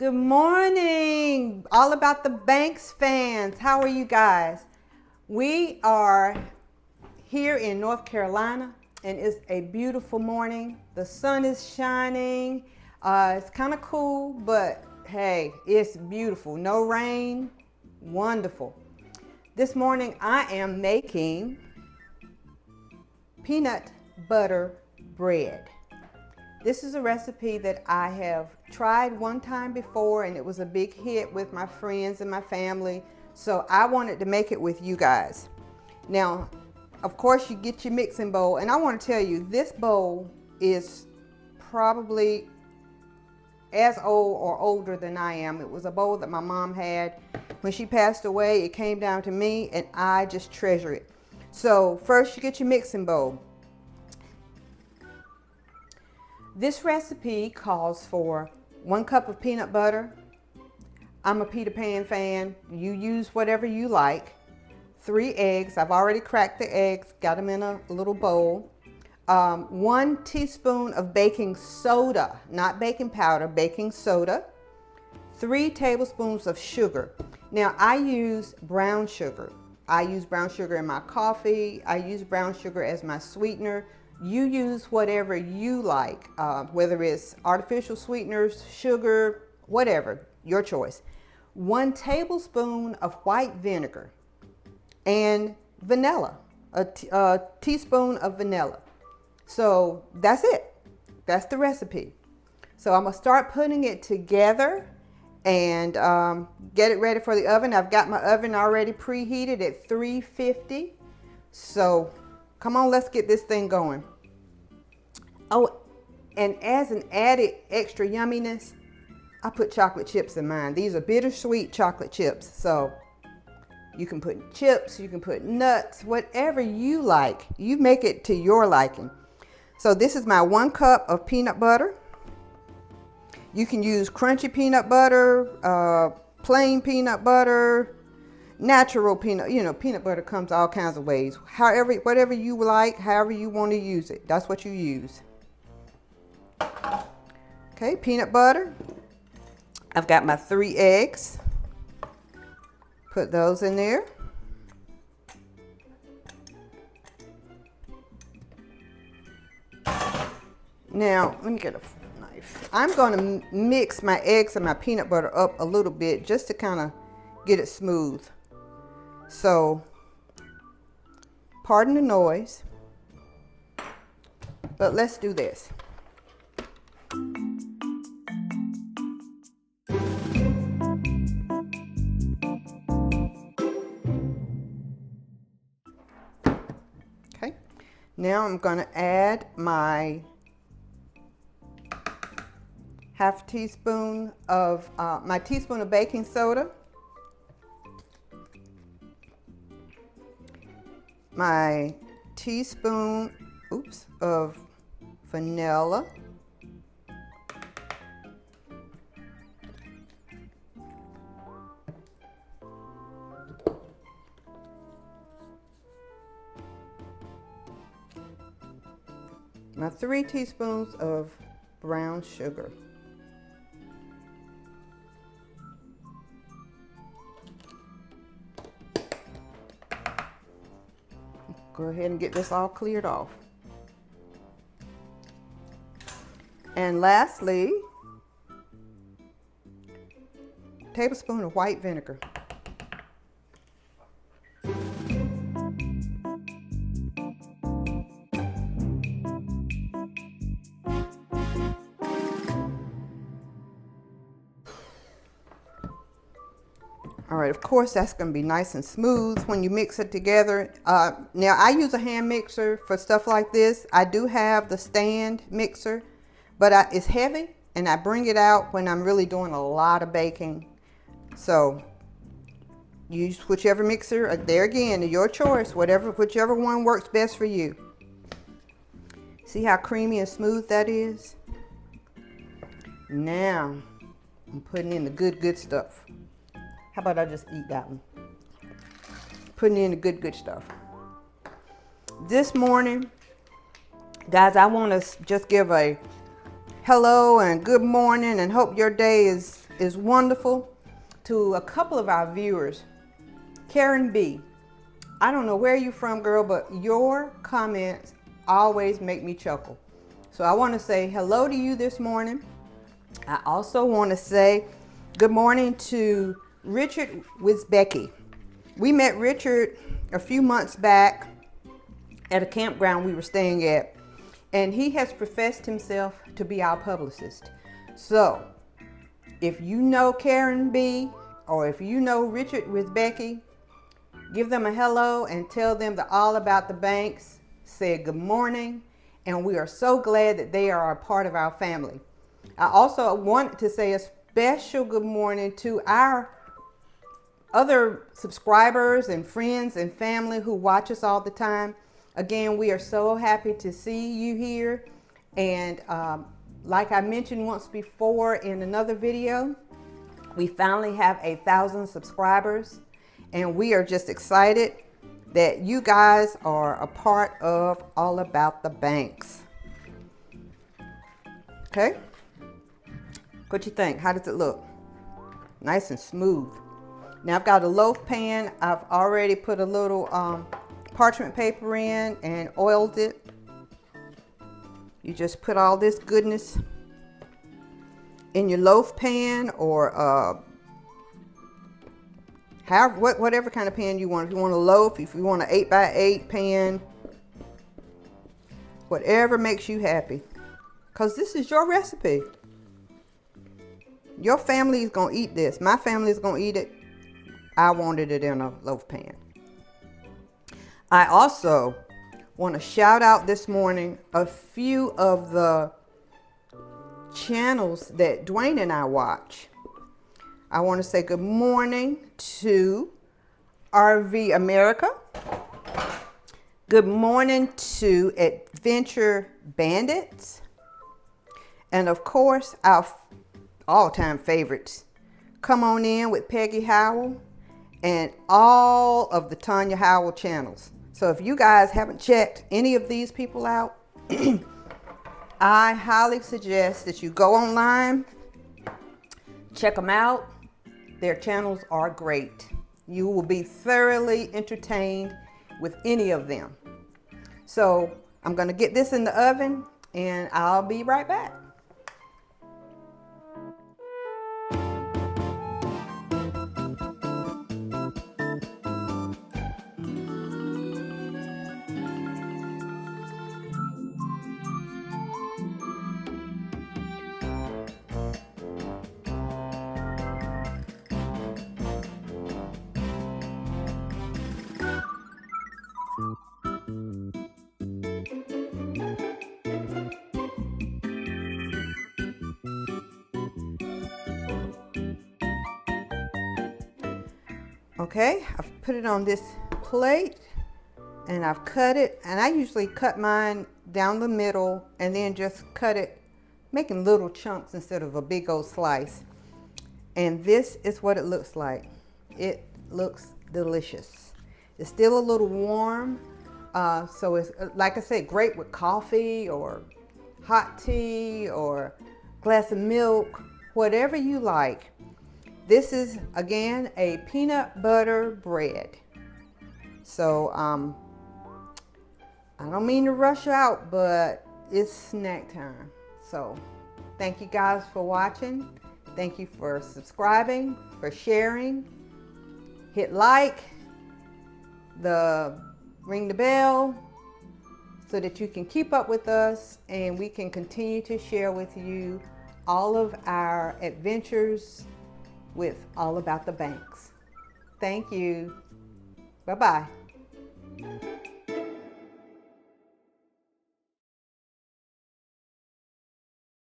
Good morning, all about the Banks fans. How are you guys? We are here in North Carolina and it's a beautiful morning. The sun is shining. It's kind of cool, but hey, it's beautiful. No rain, wonderful. This morning I am making peanut butter bread. This is a recipe that I have tried one time before and it was a big hit with my friends and my family. So I wanted to make it with you guys. Now, of course you get your mixing bowl, and I want to tell you this bowl is probably as old or older than I am. It was a bowl that my mom had when she passed away. It came down to me and I just treasure it. So first you get your mixing bowl. This recipe calls for 1 cup of peanut butter. I'm a Peter Pan fan. You use whatever you like. 3 eggs. I've already cracked the eggs, got them in a little bowl. 1 teaspoon of baking soda, not baking powder, baking soda. 3 tablespoons of sugar. Now I use brown sugar. I use brown sugar in my coffee. I use brown sugar as my sweetener. You use whatever you like, whether it's artificial sweeteners, sugar, whatever, your choice. 1 tablespoon of white vinegar and vanilla, a teaspoon of vanilla. So that's it. That's the recipe. So I'm gonna start putting it together and get it ready for the oven. I've got my oven already preheated at 350. So come on, let's get this thing going. Oh, and as an added extra yumminess, I put chocolate chips in mine. These are bittersweet chocolate chips. So you can put chips, you can put nuts, whatever you like. You make it to your liking. So this is my 1 cup of peanut butter. You can use crunchy peanut butter, plain peanut butter, natural peanut, peanut butter comes all kinds of ways. However, whatever you like, however you want to use it, that's what you use. Okay, peanut butter. I've got my 3 eggs. Put those in there. Now, let me get a knife. I'm going to mix my eggs and my peanut butter up a little bit just to kind of get it smooth. So, pardon the noise, but let's do this. Okay, now I'm going to add my half teaspoon of my teaspoon of baking soda, my teaspoon of vanilla, my 3 teaspoons of brown sugar. Go ahead and get this all cleared off. And lastly, a tablespoon of white vinegar. All right, of course, that's going to be nice and smooth when you mix it together. Now, I use a hand mixer for stuff like this. I do have the stand mixer, but it's heavy, and I bring it out when I'm really doing a lot of baking. So, use whichever mixer. There again, your choice, whichever one works best for you. See how creamy and smooth that is? Now, I'm putting in the good stuff. How about I just eat that one? Putting in the good stuff. This morning, guys, I want to just give a hello and good morning and hope your day is is wonderful. To a couple of our viewers, Karen B, I don't know where you're from, girl, but your comments always make me chuckle. So I want to say hello to you this morning. I also want to say good morning to Richard with Becky. We met Richard a few months back at a campground we were staying at, and he has professed himself to be our publicist. So if you know Karen B or if you know Richard with Becky, give them a hello and tell them that all about the banks said good morning, and we are so glad that they are a part of our family. I also want to say a special good morning to our other subscribers and friends and family who watch us all the time. Again, we are so happy to see you here. And like I mentioned once before in another video, we finally have 1,000 subscribers, and we are just excited that you guys are a part of All About the Banks. Okay, what you think? How does it look? Nice and smooth. Now I've got a loaf pan. I've already put a little parchment paper in and oiled it. You just put all this goodness in your loaf pan, or whatever kind of pan you want. If you want a loaf, if you want an 8x8 pan, whatever makes you happy, because this is your recipe. Your family is gonna eat this. My family is gonna eat it. I wanted it in a loaf pan. I also want to shout out this morning a few of the channels that Dwayne and I watch. I want to say good morning to RV America. Good morning to Adventure Bandits. And of course, our all-time favorites, Come On In with Peggy Howell, and all of the Tanya Howell channels. So if you guys haven't checked any of these people out, I highly suggest that you go online, check them out. Their channels are great. You will be thoroughly entertained with any of them. So I'm going to get this in the oven and I'll be right back. Okay, I've put it on this plate and I've cut it, and I usually cut mine down the middle and then just cut it, making little chunks instead of a big old slice. And this is what it looks like. It looks delicious. It's still a little warm, so it's, like I said, great with coffee or hot tea or glass of milk, whatever you like. This is, again, a peanut butter bread. So I don't mean to rush out, but it's snack time. So thank you guys for watching. Thank you for subscribing, for sharing. Hit like, ring the bell so that you can keep up with us and we can continue to share with you all of our adventures with All About the Banks. Thank you. Bye-bye.